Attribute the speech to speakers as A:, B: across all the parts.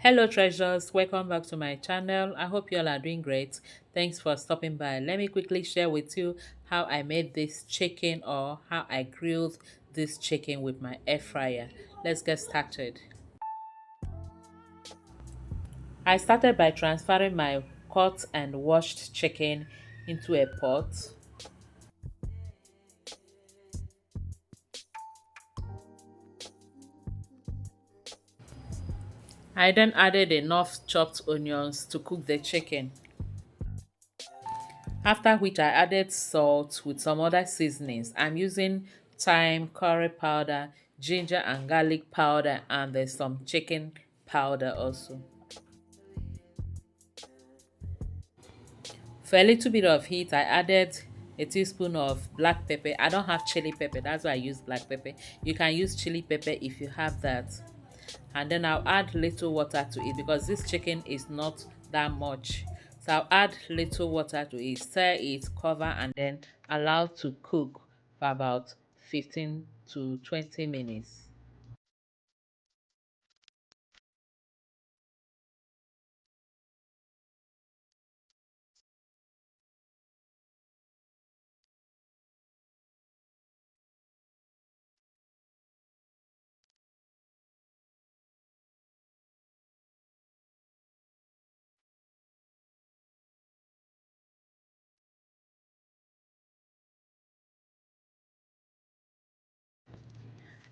A: Hello treasures, welcome back to my channel. I hope you all are doing great. Thanks for stopping by. Let me quickly share with you how I made this chicken or how I grilled this chicken with my air fryer. Let's get started. I started by transferring my cut and washed chicken into a pot. I then added enough chopped onions to cook the chicken. After which I added salt with some other seasonings. I'm using thyme, curry powder, ginger and garlic powder, and there's some chicken powder also. For a little bit of heat, I added a teaspoon of black pepper. I don't have chili pepper, that's why I use black pepper. You can use chili pepper if you have that. And then I'll add little water to it because this chicken is not that much. So I'll add little water to it, stir it, cover, and then allow to cook for about 15 to 20 minutes.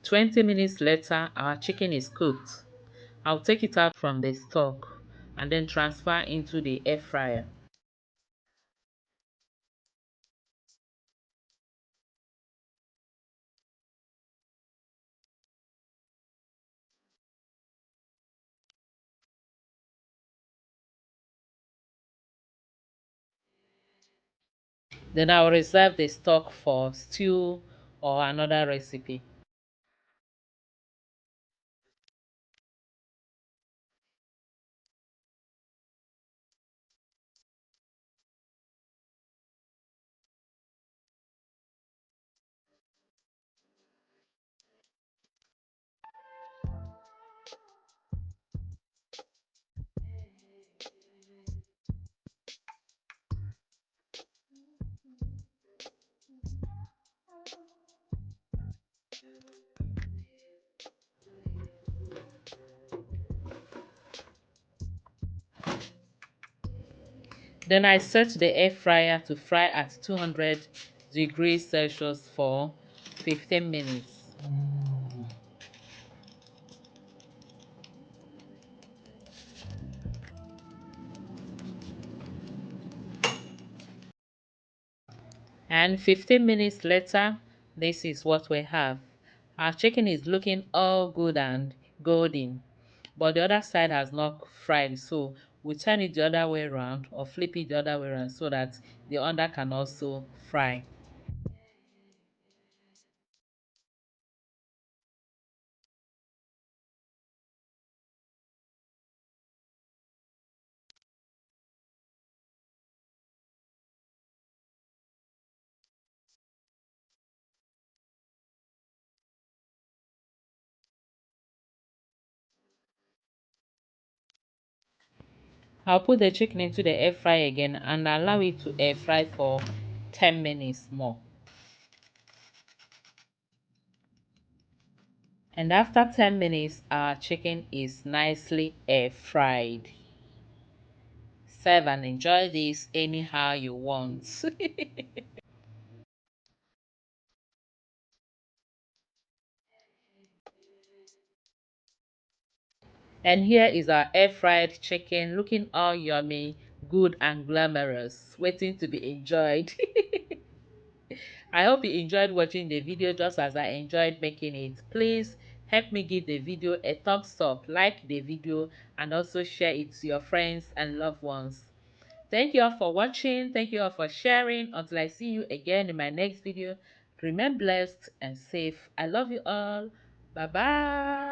A: 20 minutes later, our chicken is cooked. I'll take it out from the stock and then transfer into the air fryer. Then I'll reserve the stock for stew or another recipe. Then I set the air fryer to fry at 200 degrees Celsius for 15 minutes. And 15 minutes later, this is what we have. Our chicken is looking all good and golden, but the other side has not fried. So we turn it the other way around or flip it the other way around so that the under can also fry. I'll put the chicken into the air fryer again and allow it to air fry for 10 minutes more. And after 10 minutes, our chicken is nicely air fried. Serve and enjoy this anyhow you want. And here is our air fried chicken looking all yummy, good and glamorous, waiting to be enjoyed. I hope you enjoyed watching the video just as I enjoyed making it. Please help me give the video a thumbs up, like the video, and also share it to your friends and loved ones. Thank you all for watching. Thank you all for sharing. Until I see you again in my next video, remain blessed and safe. I love you all. Bye bye.